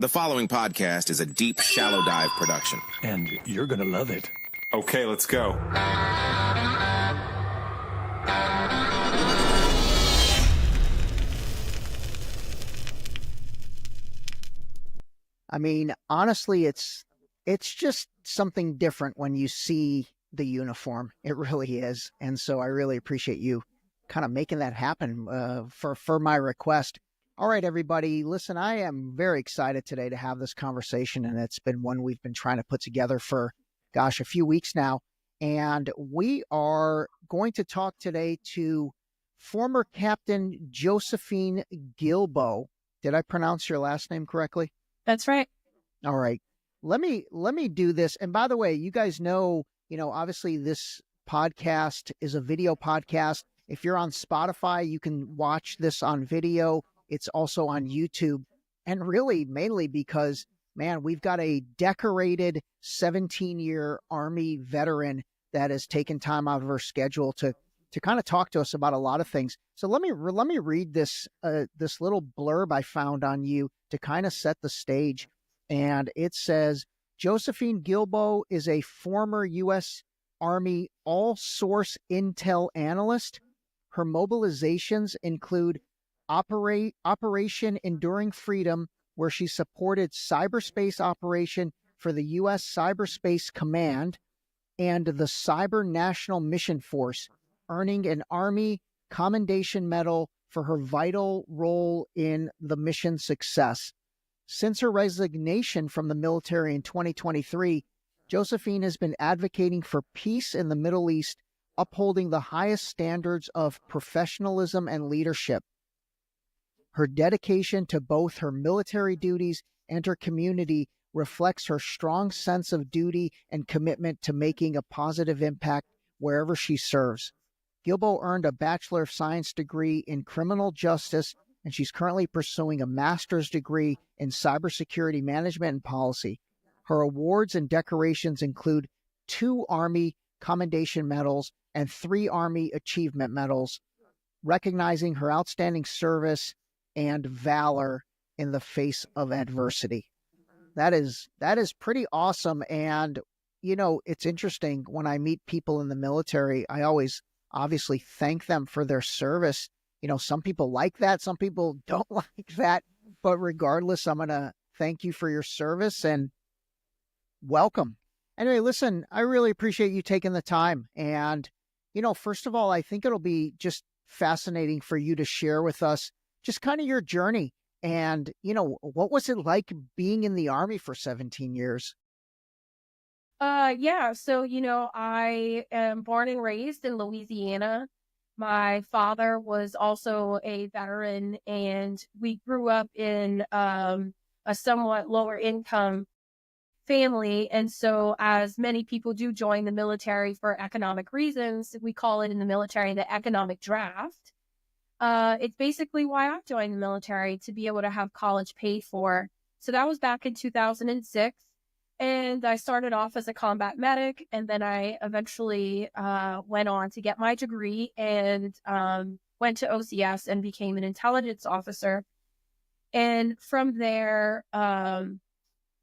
The following podcast is a deep, shallow dive production. And you're going to love it. Okay, let's go. I mean, honestly, it's just something different when you see the uniform. It really is. And so I really appreciate you kind of making that happen for my request. All right, everybody, listen, I am very excited today to have this conversation, and it's been one we've been trying to put together for, gosh, a few weeks now. And we are going to talk today to former Captain Josephine Guilbeau. Did I pronounce your last name correctly? That's right. All right. Let me do this. And by the way, you guys know, obviously this podcast is a video podcast. If you're on Spotify, you can watch this on video. It's also on YouTube. And really, mainly because, man, we've got a decorated 17-year Army veteran that has taken time out of her schedule to kind of talk to us about a lot of things. So let me read this little blurb I found on you to kind of set the stage. And it says, Josephine Guilbeau is a former U.S. Army all-source intel analyst. Her mobilizations include Operation Enduring Freedom, where she supported cyberspace operation for the U.S. Cyberspace Command and the Cyber National Mission Force, earning an Army Commendation Medal for her vital role in the mission success. Since her resignation from the military in 2023, Josephine has been advocating for peace in the Middle East, upholding the highest standards of professionalism and leadership. Her dedication to both her military duties and her community reflects her strong sense of duty and commitment to making a positive impact wherever she serves. Guilbeau earned a Bachelor of Science degree in criminal justice, and she's currently pursuing a master's degree in cybersecurity management and policy. Her awards and decorations include 2 Army Commendation Medals and 3 Army Achievement Medals, recognizing her outstanding service and valor in the face of adversity. That is pretty awesome. And, it's interesting when I meet people in the military, I always obviously thank them for their service. Some people like that. Some people don't like that. But regardless, I'm going to thank you for your service and welcome. Anyway, listen, I really appreciate you taking the time. And, first of all, I think it'll be just fascinating for you to share with us just kind of your journey. And, what was it like being in the Army for 17 years? Yeah. So, I am born and raised in Louisiana. My father was also a veteran, and we grew up in a somewhat lower income family. And so, as many people do join the military for economic reasons, we call it in the military the economic draft. It's basically why I joined the military, to be able to have college paid for. So that was back in 2006. And I started off as a combat medic, and then I eventually went on to get my degree and went to OCS and became an intelligence officer. And from there,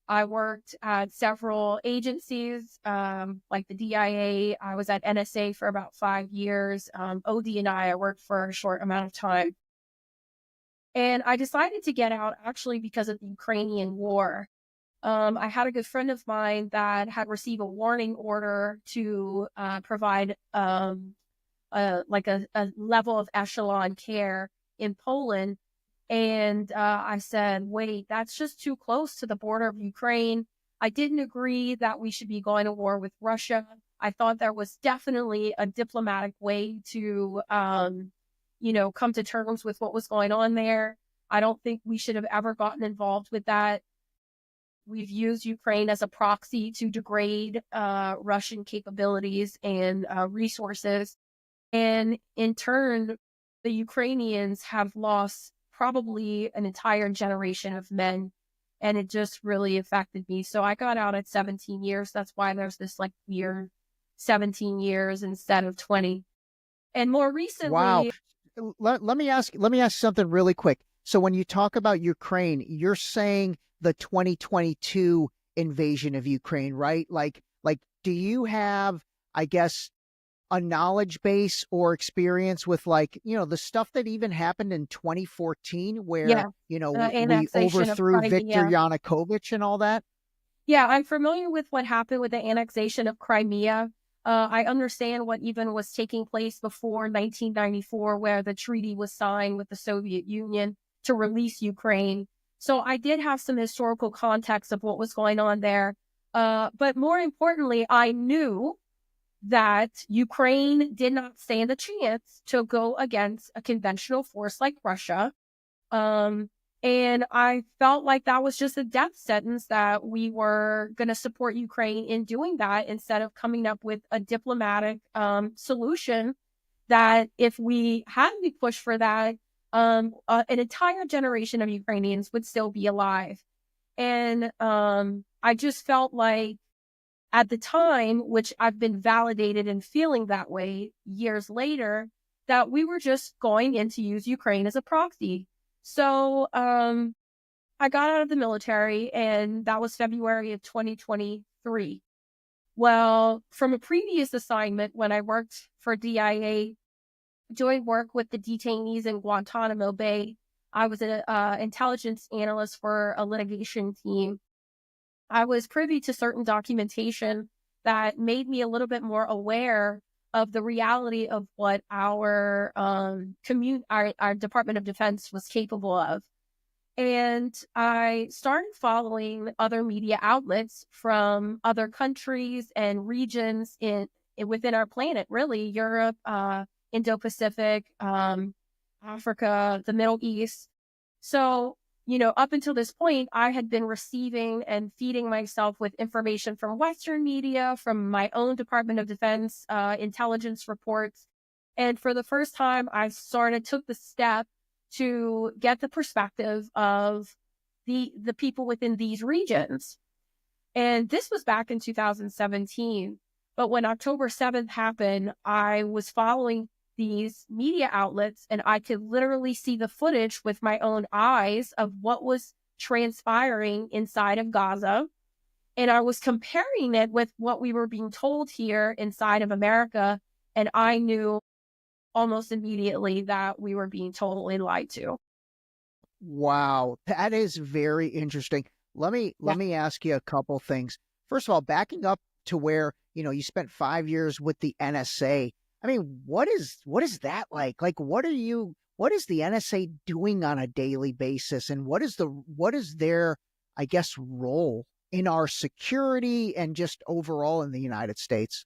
I worked at several agencies, like the DIA. I was at NSA for about 5 years. OD&I worked for a short amount of time. And I decided to get out actually because of the Ukrainian war. I had a good friend of mine that had received a warning order to provide a level of echelon care in Poland. And I said, wait, that's just too close to the border of Ukraine. I didn't agree that we should be going to war with Russia. I thought there was definitely a diplomatic way to, come to terms with what was going on there. I don't think we should have ever gotten involved with that. We've used Ukraine as a proxy to degrade Russian capabilities and resources. And in turn, the Ukrainians have lost probably an entire generation of men, and it just really affected me. So I got out at 17 years. That's why there's this weird 17 years instead of 20. And more recently, wow. Let me ask something really quick. So when you talk about Ukraine, you're saying the 2022 invasion of Ukraine, right? Like, do you have, I guess, a knowledge base or experience with, like, the stuff that even happened in 2014 where, Yeah. we Annexation of overthrew Viktor Crimea. Yanukovych and all that? Yeah, I'm familiar with what happened with the annexation of Crimea. I understand what even was taking place before 1994, where the treaty was signed with the Soviet Union to release Ukraine. So I did have some historical context of what was going on there. But more importantly, I knew that Ukraine did not stand a chance to go against a conventional force like Russia. Um, and I felt like that was just a death sentence, that we were going to support Ukraine in doing that instead of coming up with a diplomatic solution, that if we hadn't pushed for that, an entire generation of Ukrainians would still be alive. And I just felt like at the time, which I've been validated in feeling that way years later, that we were just going in to use Ukraine as a proxy. So I got out of the military, and that was February of 2023. Well, from a previous assignment when I worked for DIA, doing work with the detainees in Guantanamo Bay, I was an intelligence analyst for a litigation team. I was privy to certain documentation that made me a little bit more aware of the reality of what our our Department of Defense was capable of. And I started following other media outlets from other countries and regions within our planet, really, Europe, Indo-Pacific, Africa, the Middle East. So, up until this point, I had been receiving and feeding myself with information from Western media, from my own Department of Defense intelligence reports. And for the first time, I took the step to get the perspective of the people within these regions. And this was back in 2017. But when October 7th happened, I was following these media outlets, and I could literally see the footage with my own eyes of what was transpiring inside of Gaza. And I was comparing it with what we were being told here inside of America. And I knew almost immediately that we were being totally lied to. Wow, that is very interesting. Let me ask you a couple things. First of all, backing up to where, you spent 5 years with the NSA. I mean, what is that like? Like, what is the NSA doing on a daily basis? And what is their, I guess, role in our security and just overall in the United States?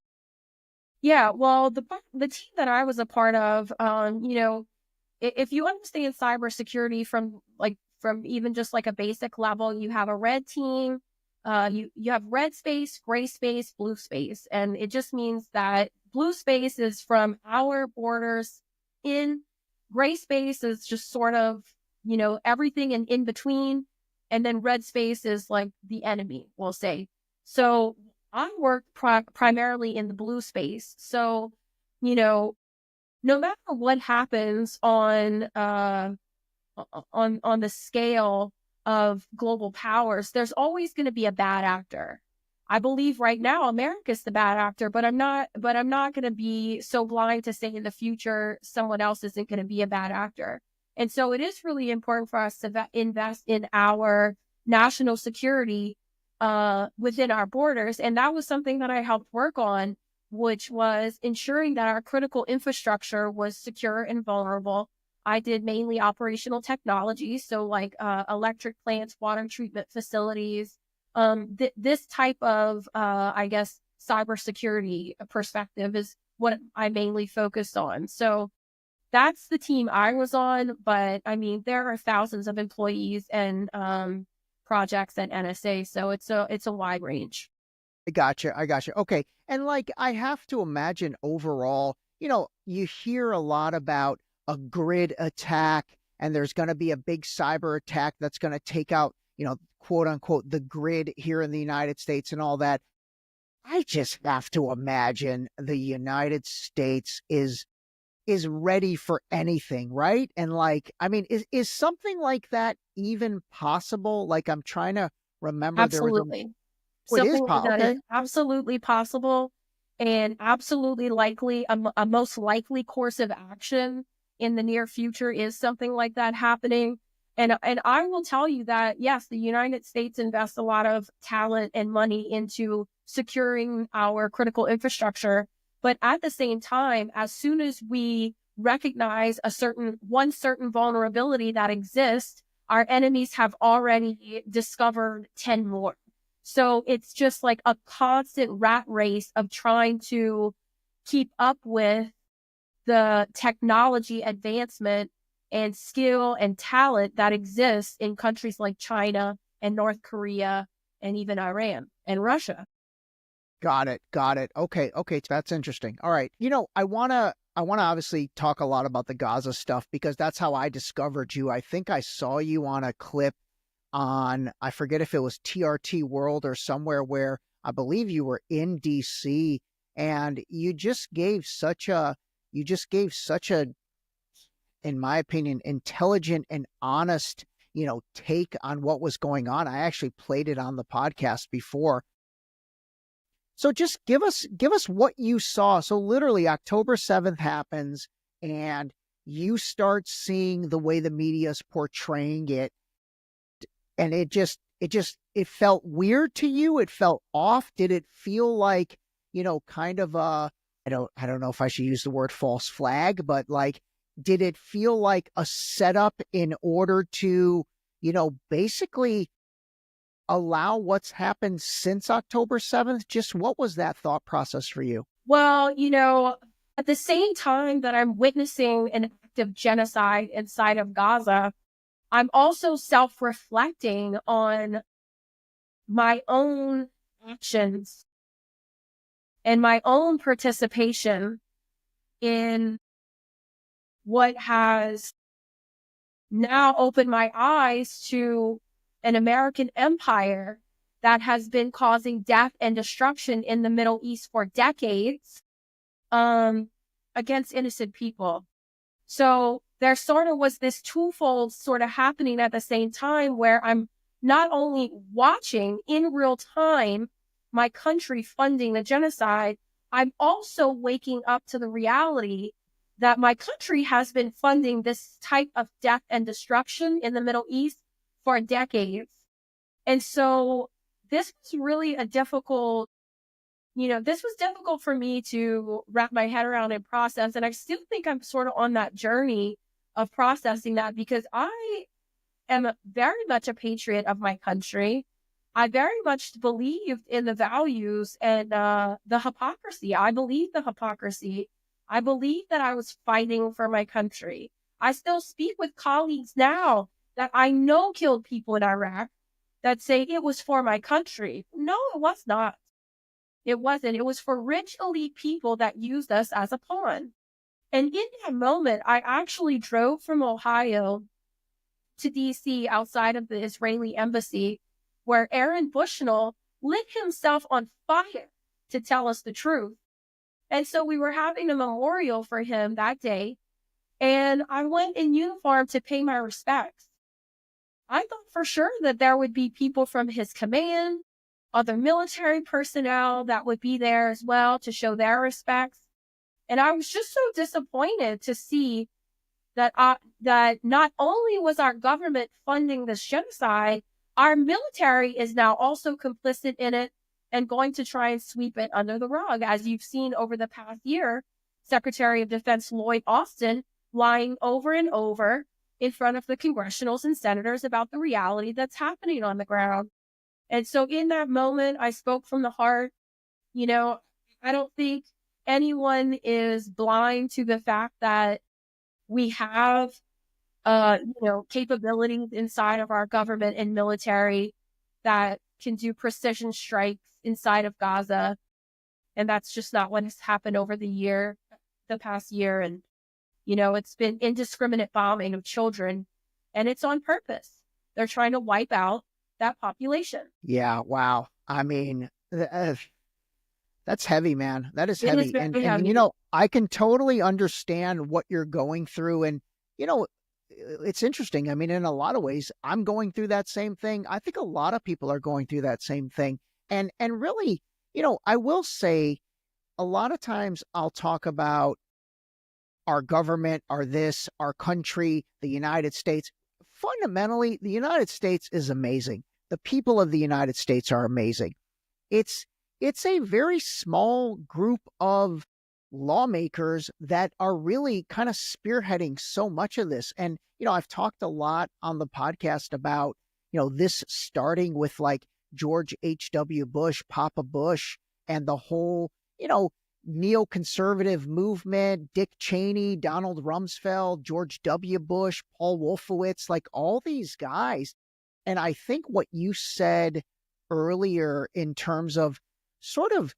Yeah, well, the team that I was a part of, if you understand cybersecurity from even just like a basic level, you have a red team, you have red space, gray space, blue space, and it just means that blue space is from our borders in. Gray space is just sort of, everything in between. And then red space is like the enemy, we'll say. So I work primarily in the blue space. So, no matter what happens on the scale of global powers, there's always going to be a bad actor. I believe right now America's the bad actor, but I'm not going to be so blind to say in the future someone else isn't going to be a bad actor. And so it is really important for us to invest in our national security within our borders. And that was something that I helped work on, which was ensuring that our critical infrastructure was secure and vulnerable. I did mainly operational technology, so like electric plants, water treatment facilities, this type of, I guess, cybersecurity perspective is what I mainly focused on. So that's the team I was on, but I mean, there are thousands of employees and projects at NSA, so it's a wide range. I gotcha. Okay. And like, I have to imagine overall, you hear a lot about a grid attack, and there's going to be a big cyber attack that's going to take out, quote unquote, the grid here in the United States and all that. I just have to imagine the United States is is ready for anything, right? And like, I mean, is something like that even possible? Like, I'm trying to remember there was a, Absolutely. oh, it is Something like that is okay. absolutely possible and absolutely likely. A most likely course of action in the near future is something like that happening. And I will tell you that, yes, the United States invests a lot of talent and money into securing our critical infrastructure. But at the same time, as soon as we recognize one certain vulnerability that exists, our enemies have already discovered 10 more. So it's just like a constant rat race of trying to keep up with the technology advancement and skill and talent that exists in countries like China and North Korea and even Iran and Russia. Got it. Got it. Okay. Okay. That's interesting. All right. You know, I wanna obviously talk a lot about the Gaza stuff because that's how I discovered you. I think I saw you on a clip on, I forget if it was TRT World or somewhere where I believe you were in DC, and you just gave such a, in my opinion, intelligent and honest, take on what was going on. I actually played it on the podcast before. So just give us what you saw. So literally October 7th happens and you start seeing the way the media is portraying it, and it felt weird to you. It felt off. Did it feel like, kind of a, I don't know if I should use the word false flag, but like, did it feel like a setup in order to, basically allow what's happened since October 7th? Just what was that thought process for you? Well, at the same time that I'm witnessing an act of genocide inside of Gaza, I'm also self-reflecting on my own actions and my own participation in what has now opened my eyes to an American empire that has been causing death and destruction in the Middle East for decades, against innocent people. So there sort of was this twofold sort of happening at the same time where I'm not only watching in real time my country funding the genocide, I'm also waking up to the reality that my country has been funding this type of death and destruction in the Middle East for decades. And so this was really this was difficult for me to wrap my head around and process. And I still think I'm sort of on that journey of processing that because I am very much a patriot of my country. I very much believed in the values and the hypocrisy. I believe the hypocrisy. I believe that I was fighting for my country. I still speak with colleagues now that I know killed people in Iraq that say it was for my country. No, it was not. It wasn't. It was for rich elite people that used us as a pawn. And in that moment, I actually drove from Ohio to DC outside of the Israeli embassy, where Aaron Bushnell lit himself on fire to tell us the truth. And so we were having a memorial for him that day, and I went in uniform to pay my respects. I thought for sure that there would be people from his command, other military personnel that would be there as well to show their respects. And I was just so disappointed to see that that not only was our government funding this genocide, our military is now also complicit in it and going to try and sweep it under the rug. As you've seen over the past year, Secretary of Defense Lloyd Austin lying over and over in front of the congressionals and senators about the reality that's happening on the ground. And so in that moment, I spoke from the heart. I don't think anyone is blind to the fact that we have, capabilities inside of our government and military that can do precision strikes inside of Gaza. And that's just not what has happened over the past year. And, it's been indiscriminate bombing of children, and it's on purpose. They're trying to wipe out that population. Yeah. Wow. I mean, That's heavy, man. That is It is heavy. very And heavy. you know, I can totally understand what you're going through. And you know, it's interesting. I mean, in a lot of ways, I'm going through that same thing. I think a lot of people are going through that same thing. And really, you know, I will say a lot of times I'll talk about our government, our this, our country, the United States. Fundamentally, the United States is amazing. The people of the United States are amazing. It's it's a very small group of lawmakers that are really kind of spearheading so much of this. And you know, I've talked a lot on the podcast about, you know, this starting with like George H.W. Bush, Papa Bush, and the whole, you know, neoconservative movement, Dick Cheney, Donald Rumsfeld, George W. Bush, Paul Wolfowitz, like all these guys. And I think what you said earlier in terms of sort of,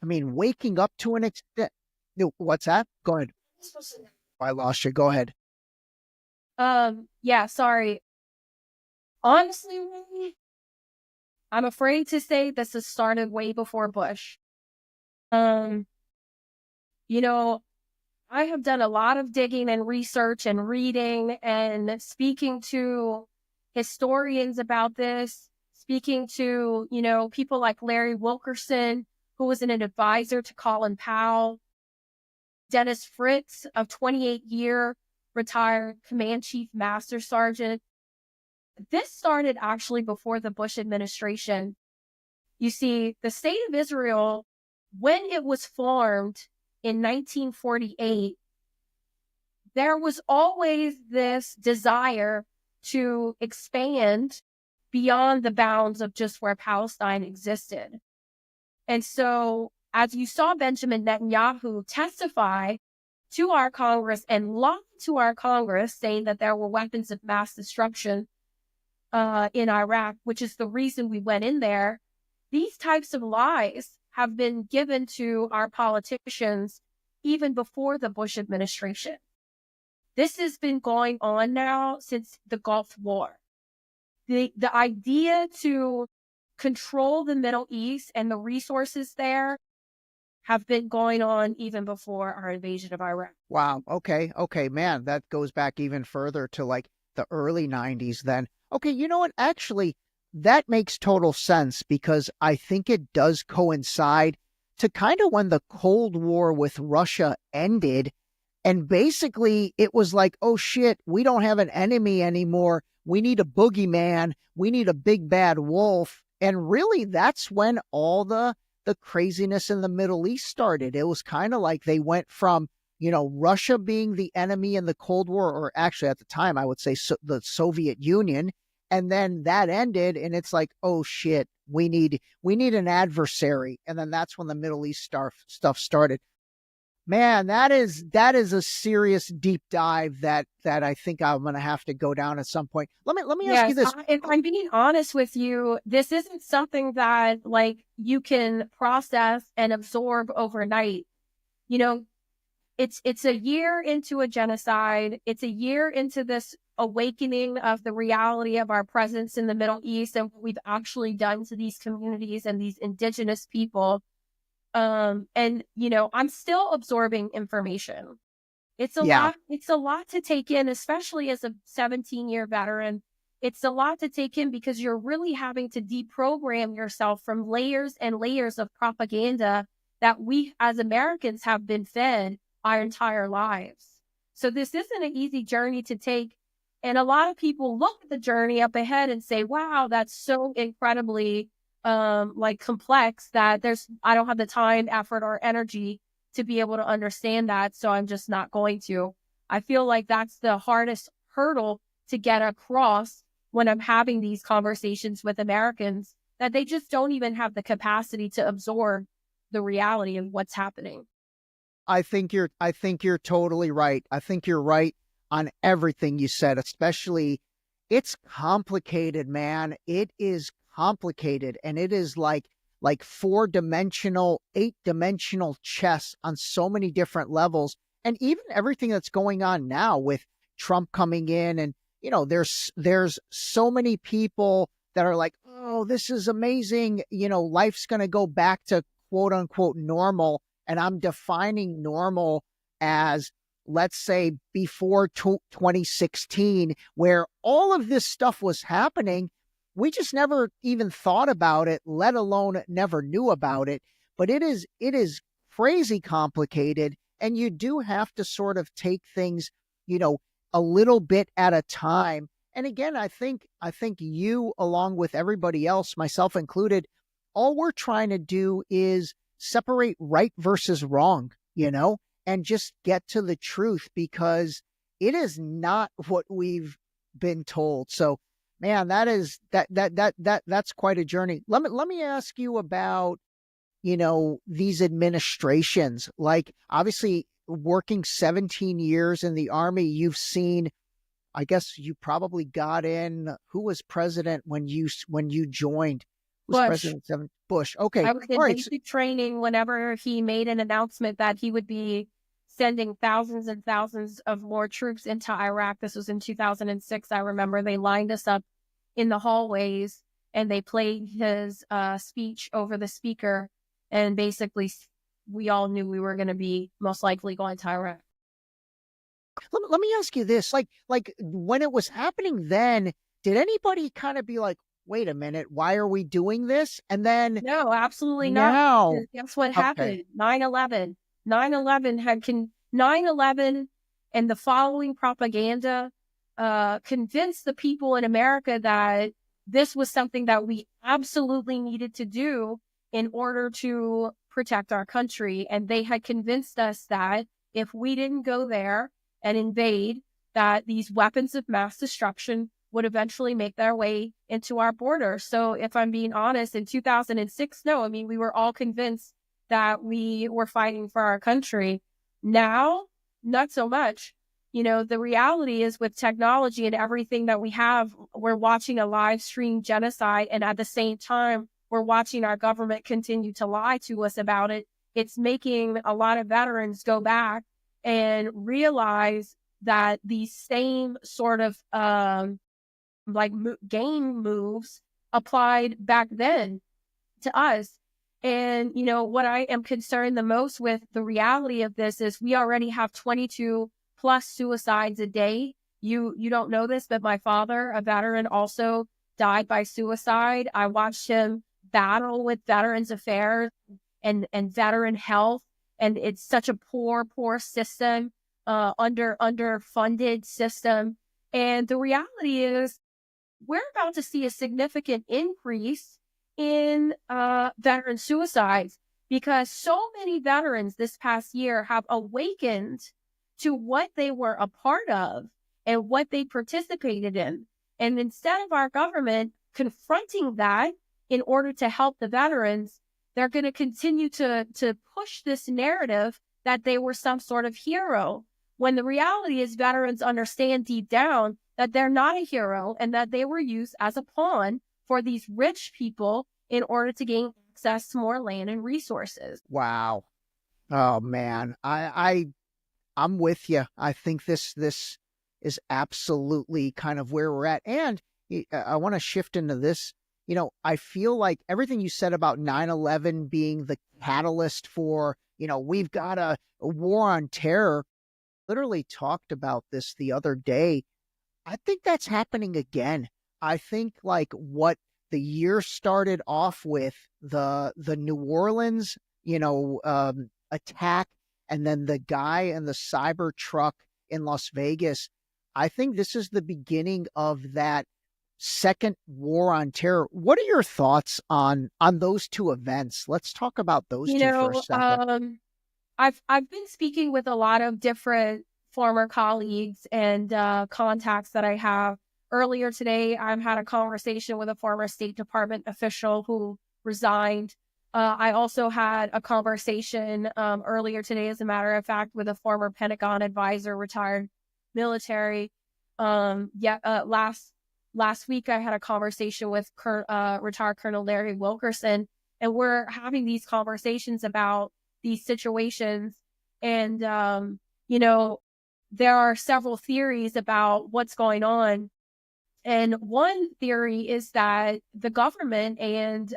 I mean, waking up to an extent. No, what's that? Go ahead. I lost you. Go ahead. Yeah, sorry. Honestly, Ray, I'm afraid to say this has started way before Bush. Um, you know, I have done a lot of digging and research and reading and speaking to historians about this, speaking to, you know, people like Larry Wilkerson, who was an advisor to Colin Powell, Dennis Fritz, a 28-year retired Command Chief Master Sergeant. This started actually before the Bush administration. You see, the State of Israel, when it was formed in 1948, there was always this desire to expand beyond the bounds of just where Palestine existed. And so, as you saw Benjamin Netanyahu testify to our Congress and lie to our Congress, saying that there were weapons of mass destruction in Iraq, which is the reason we went in there, these types of lies have been given to our politicians even before the Bush administration. This has been going on now since the Gulf War. The idea to control the Middle East and the resources there have been going on even before our invasion of Iraq. Wow. Okay. Okay, man, that goes back even further to like the early 90s then. Okay, you know what? Actually, that makes total sense because I think it does coincide to kind of when the Cold War with Russia ended. And basically, it was like, oh shit, we don't have an enemy anymore. We need a boogeyman. We need a big bad wolf. And really, that's when all the craziness in the Middle East started. It was kind of like they went from, you know, Russia being the enemy in the Cold War, or actually at the time, I would say the Soviet Union. And then that ended, and it's like, oh shit, we need an adversary. And then that's when the Middle East stuff started. Man, that is a serious deep dive that I think I'm going to have to go down at some point. Let me ask you this. If I'm being honest with you, this isn't something that like you can process and absorb overnight. You know, it's a year into a genocide. It's a year into this awakening of the reality of our presence in the Middle East and what we've actually done to these communities and these indigenous people. And you know, I'm still absorbing information. It's a lot to take in, especially as a 17-year veteran. It's a lot to take in because you're really having to deprogram yourself from layers and layers of propaganda that we as Americans have been fed our entire lives. So this isn't an easy journey to take. And a lot of people look at the journey up ahead and say, wow, that's so incredibly like complex that I don't have the time, effort, or energy to be able to understand that. So I'm just not going to. I feel like that's the hardest hurdle to get across when I'm having these conversations with Americans, that they just don't even have the capacity to absorb the reality of what's happening. I think you're totally right. I think you're right on everything you said, especially it's complicated, man. It is complicated, and it is like 4-dimensional, 8-dimensional chess on so many different levels. And even everything that's going on now with Trump coming in, and you know, there's so many people that are like, oh, this is amazing, you know, life's going to go back to quote unquote normal. And I'm defining normal as, let's say, before 2016, where all of this stuff was happening. We just never even thought about it, let alone never knew about it. But it is crazy complicated. And you do have to sort of take things, a little bit at a time. And again, I think you, along with everybody else, myself included, all we're trying to do is separate right versus wrong, and just get to the truth, because it is not what we've been told. So, man, that's quite a journey. Let me ask you about, these administrations. Like, obviously, working 17 years in the Army, you've seen, I guess you probably got in, who was president when you joined? Who was Bush. President Bush. Okay. I was in basic training whenever he made an announcement that he would be sending thousands and thousands of more troops into Iraq. This was in 2006. I remember they lined us up in the hallways and they played his speech over the speaker. And basically, we all knew we were going to be most likely going to Iraq. Let me ask you this. Like when it was happening then, did anybody kind of be like, wait a minute, why are we doing this? And then... No, absolutely not. No. Guess what happened? 9/11. 9/11 and the following propaganda convinced the people in America that this was something that we absolutely needed to do in order to protect our country. And they had convinced us that if we didn't go there and invade, that these weapons of mass destruction would eventually make their way into our border. So if I'm being honest, in 2006, no, I mean, we were all convinced that we were fighting for our country. Now, not so much. The reality is, with technology and everything that we have, we're watching a live stream genocide. And at the same time, we're watching our government continue to lie to us about it. It's making a lot of veterans go back and realize that these same sort of game moves applied back then to us. And, what I am concerned the most with the reality of this is we already have 22 plus suicides a day. You don't know this, but my father, a veteran, also died by suicide. I watched him battle with Veterans Affairs and veteran health. And it's such a poor system, underfunded system. And the reality is we're about to see a significant increase in veteran suicides, because so many veterans this past year have awakened to what they were a part of and what they participated in. And instead of our government confronting that in order to help the veterans, they're going to continue to push this narrative that they were some sort of hero, when the reality is veterans understand deep down that they're not a hero and that they were used as a pawn for these rich people in order to gain access to more land and resources. Wow. Oh man, I'm with you. I think this is absolutely kind of where we're at. And I want to shift into this. I feel like everything you said about 9/11 being the catalyst for, we've got a war on terror. Literally talked about this the other day. I think that's happening again. I think like what the year started off with, the New Orleans, attack, and then the guy in the cyber truck in Las Vegas. I think this is the beginning of that second war on terror. What are your thoughts on those two events? Let's talk about those two for a second. I've been speaking with a lot of different former colleagues and contacts that I have. Earlier today, I've had a conversation with a former State Department official who resigned. I also had a conversation earlier today, as a matter of fact, with a former Pentagon advisor, retired military. Last week, I had a conversation with retired Colonel Larry Wilkerson, and we're having these conversations about these situations. And, there are several theories about what's going on. And one theory is that the government and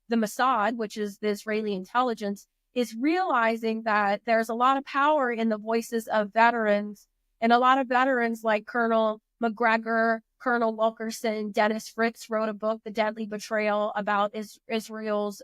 the Mossad, which is the Israeli intelligence, is realizing that there's a lot of power in the voices of veterans, and a lot of veterans like Colonel McGregor, Colonel Wilkerson, Dennis Fritz wrote a book, The Deadly Betrayal, about Israel's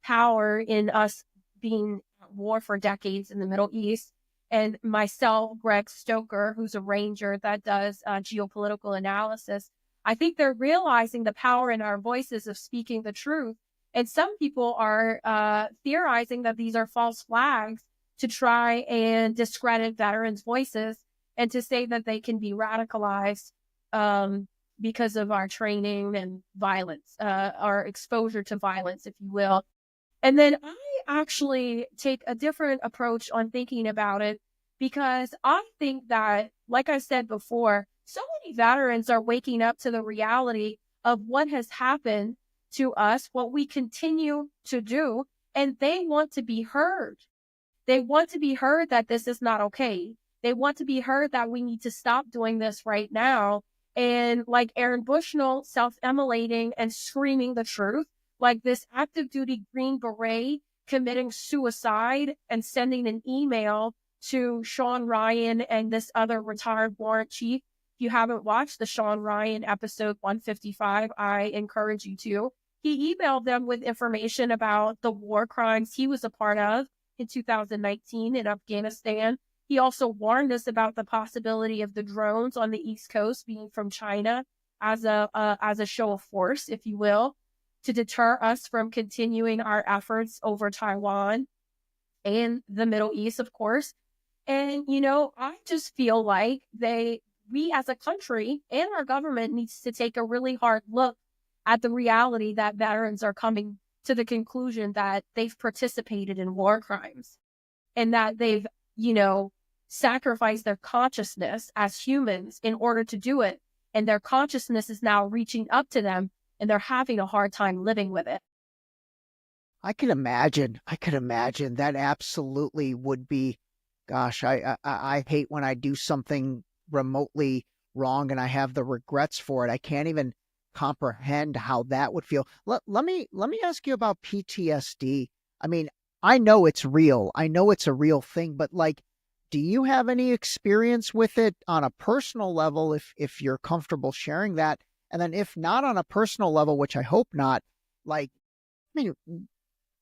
power in us being at war for decades in the Middle East. And myself, Greg Stoker, who's a ranger that does geopolitical analysis, I think they're realizing the power in our voices of speaking the truth. And some people are theorizing that these are false flags to try and discredit veterans' voices and to say that they can be radicalized because of our training and violence, our exposure to violence, if you will. And then I actually take a different approach on thinking about it, because I think that, like I said before, so many veterans are waking up to the reality of what has happened to us, what we continue to do, and they want to be heard. They want to be heard that this is not okay. They want to be heard that we need to stop doing this right now. And like Aaron Bushnell, self-immolating and screaming the truth, like this active duty Green Beret committing suicide and sending an email to Sean Ryan and this other retired warrant chief. If you haven't watched the Sean Ryan episode 155, I encourage you to. He emailed them with information about the war crimes he was a part of in 2019 in Afghanistan. He also warned us about the possibility of the drones on the East Coast being from China as a show of force, if you will, to deter us from continuing our efforts over Taiwan and the Middle East, of course. And, you know, I just feel like we as a country and our government needs to take a really hard look at the reality that veterans are coming to the conclusion that they've participated in war crimes and that they've, you know, sacrificed their consciousness as humans in order to do it. And their consciousness is now reaching up to them, and they're having a hard time living with it. I could imagine that absolutely would be, gosh, I hate when I do something remotely wrong and I have the regrets for it. I can't even comprehend how that would feel. Let me ask you about PTSD. I mean, I know it's real. I know it's a real thing, but like, do you have any experience with it on a personal level, if you're comfortable sharing that? And then if not on a personal level, which I hope not, like, I mean,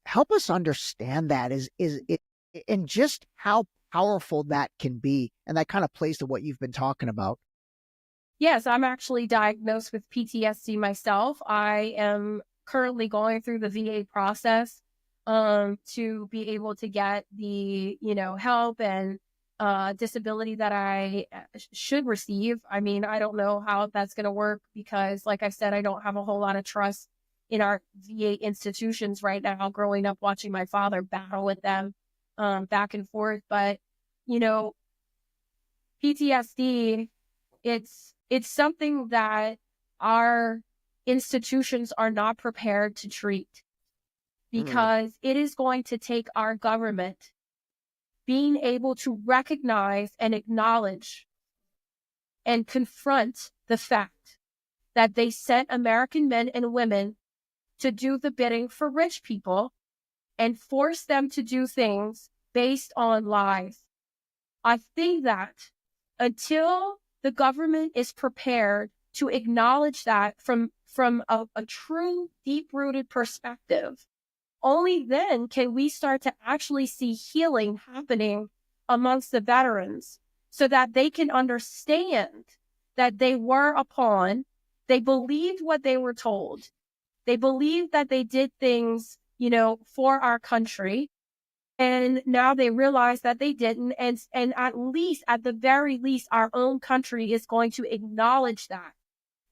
help us understand that is it, and just how powerful that can be. And that kind of plays to what you've been talking about. Yes, I'm actually diagnosed with PTSD myself. I am currently going through the VA process to be able to get the, you know, help and disability that I should receive. I mean, I don't know how that's going to work because, like I said, I don't have a whole lot of trust in our VA institutions right now, growing up watching my father battle with them back and forth. But, you know, PTSD, it's something that our institutions are not prepared to treat, because it is going to take our government being able to recognize and acknowledge and confront the fact that they sent American men and women to do the bidding for rich people and force them to do things based on lies. I think that until the government is prepared to acknowledge that from a true deep-rooted perspective, only then can we start to actually see healing happening amongst the veterans so that they can understand that they were a pawn. They believed what they were told. They believed that they did things, you know, for our country. And now they realize that they didn't. And at the very least, our own country is going to acknowledge that.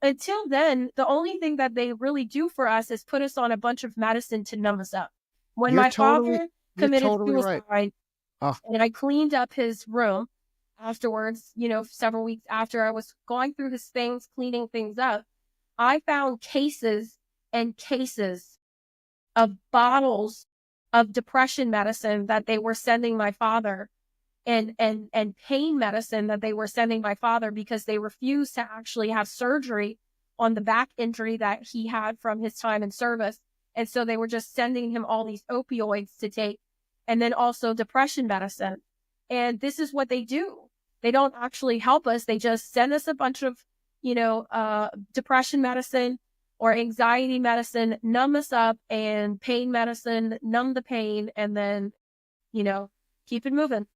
Until then, the only thing that they really do for us is put us on a bunch of medicine to numb us up. When my father committed suicide, right. and I cleaned up his room afterwards, you know, several weeks after I was going through his things, cleaning things up, I found cases and cases of bottles of depression medicine that they were sending my father, and pain medicine that they were sending my father, because they refused to actually have surgery on the back injury that he had from his time in service. And so they were just sending him all these opioids to take, and then also depression medicine. And this is what they do. They don't actually help us. They just send us a bunch of, depression medicine or anxiety medicine, numb us up, and pain medicine, numb the pain, and then, keep it moving.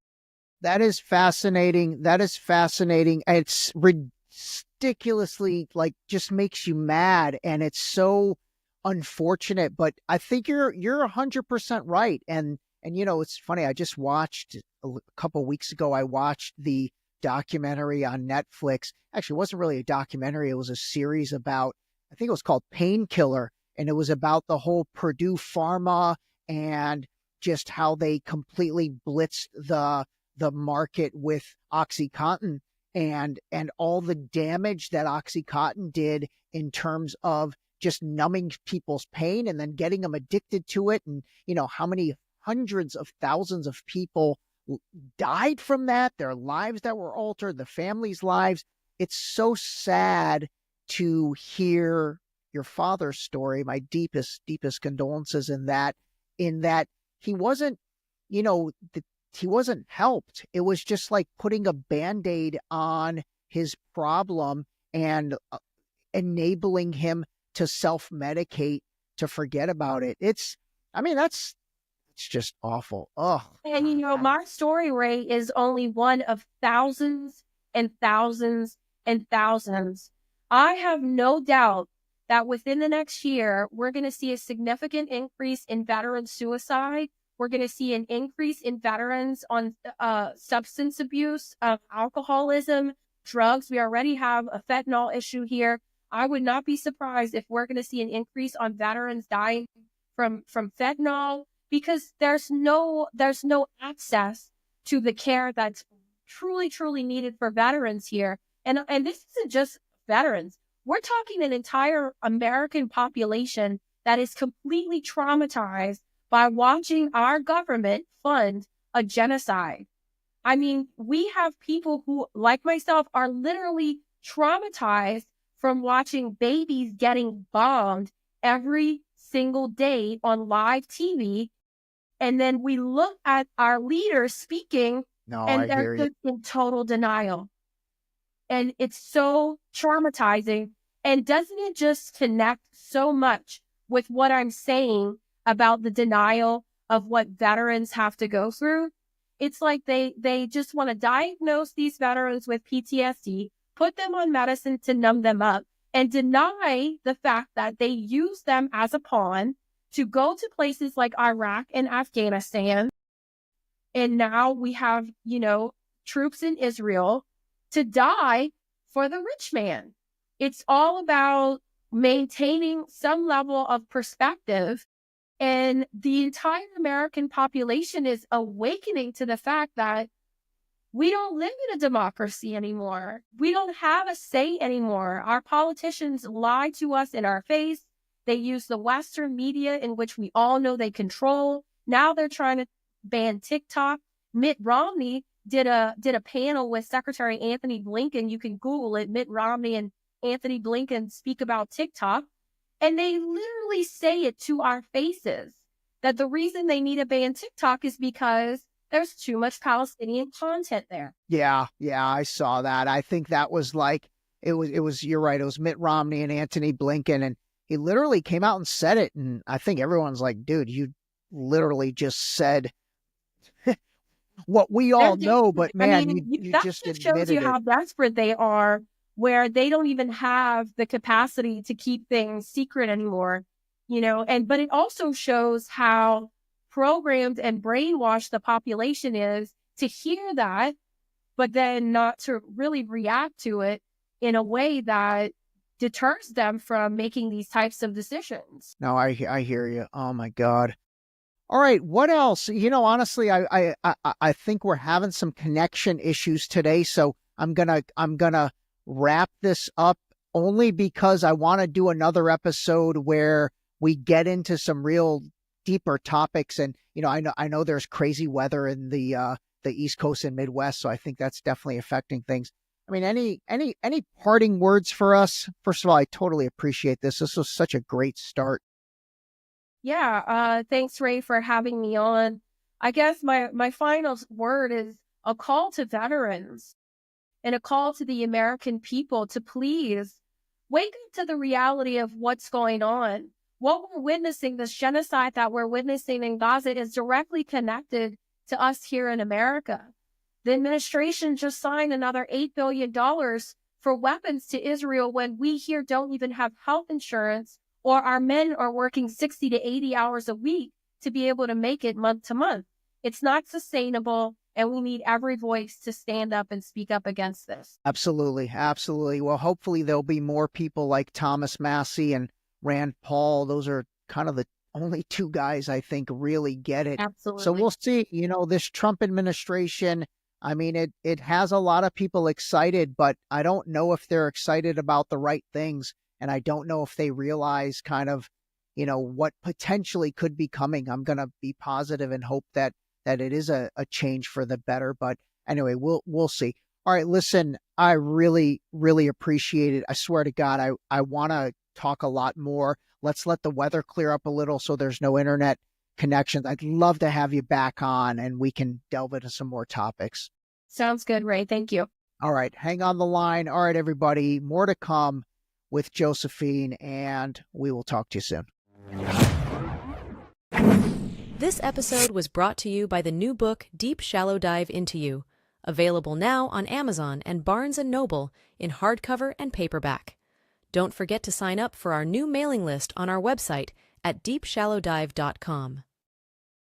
That is fascinating. That is fascinating. It's ridiculously, like, just makes you mad, and it's so unfortunate. But I think you're 100% right. And it's funny. I just watched a couple weeks ago. I watched the documentary on Netflix. Actually, it wasn't really a documentary. It was a series about, I think it was called Painkiller, and it was about the whole Purdue Pharma and just how they completely blitzed the market with OxyContin and all the damage that OxyContin did in terms of just numbing people's pain and then getting them addicted to it. And, how many hundreds of thousands of people died from that, their lives that were altered, the families' lives. It's so sad to hear your father's story. My deepest condolences in that he wasn't, he wasn't helped. It was just like putting a Band-Aid on his problem and enabling him to self-medicate, to forget about it. It's just awful. Oh. And my story, Ray, is only one of thousands and thousands and thousands. I have no doubt that within the next year, we're going to see a significant increase in veteran suicide. We're going to see an increase in veterans on substance abuse, alcoholism, drugs. We already have a fentanyl issue here. I would not be surprised if we're going to see an increase on veterans dying from fentanyl, because there's no access to the care that's truly, truly needed for veterans here. And this isn't just veterans. We're talking an entire American population that is completely traumatized by watching our government fund a genocide. I mean, we have people who, like myself, are literally traumatized from watching babies getting bombed every single day on live TV. And then we look at our leaders speaking, and they're just in total denial. And it's so traumatizing. And doesn't it just connect so much with what I'm saying about the denial of what veterans have to go through? It's like they just want to diagnose these veterans with PTSD, put them on medicine to numb them up, and deny the fact that they use them as a pawn to go to places like Iraq and Afghanistan. And now we have, troops in Israel to die for the rich man. It's all about maintaining some level of perspective. And the entire American population is awakening to the fact that we don't live in a democracy anymore. We don't have a say anymore. Our politicians lie to us in our face. They use the Western media, in which we all know they control. Now they're trying to ban TikTok. Mitt Romney did a panel with Secretary Anthony Blinken. You can Google it. Mitt Romney and Anthony Blinken speak about TikTok. And they literally say it to our faces that the reason they need to ban TikTok is because there's too much Palestinian content there. Yeah, I saw that. I think that was like, it was, you're right. It was Mitt Romney and Anthony Blinken, and he literally came out and said it. And I think everyone's like, dude, you literally just said what we all know, but man, you just admitted shows you how desperate they are, where they don't even have the capacity to keep things secret anymore, but it also shows how programmed and brainwashed the population is to hear that, but then not to really react to it in a way that deters them from making these types of decisions. No, I hear you. Oh my God. All right. What else? Honestly, I think we're having some connection issues today. So I'm gonna wrap this up, only because I want to do another episode where we get into some real deeper topics. And, I know there's crazy weather in the East Coast and Midwest. So I think that's definitely affecting things. I mean, any parting words for us? First of all, I totally appreciate this. This was such a great start. Yeah, thanks, Ray, for having me on. I guess my final word is a call to veterans and a call to the American people to please wake up to the reality of what's going on. What we're witnessing, this genocide that we're witnessing in Gaza, is directly connected to us here in America. The administration just signed another $8 billion for weapons to Israel when we here don't even have health insurance, or our men are working 60 to 80 hours a week to be able to make it month to month. It's not sustainable, and we need every voice to stand up and speak up against this. Absolutely. Absolutely. Well, hopefully there'll be more people like Thomas Massey and Rand Paul. Those are kind of the only two guys I think really get it. Absolutely. So we'll see. This Trump administration, I mean, it has a lot of people excited, but I don't know if they're excited about the right things. And I don't know if they realize kind of, what potentially could be coming. I'm going to be positive and hope that it is a change for the better. But anyway, we'll see. All right, listen, I really, really appreciate it. I swear to God, I want to talk a lot more. Let's let the weather clear up a little so there's no internet connections. I'd love to have you back on and we can delve into some more topics. Sounds good, Ray. Thank you. All right, hang on the line. All right, everybody, more to come with Josephine, and we will talk to you soon. This episode was brought to you by the new book, Deep Shallow Dive Into You, available now on Amazon and Barnes & Noble in hardcover and paperback. Don't forget to sign up for our new mailing list on our website at deepshallowdive.com.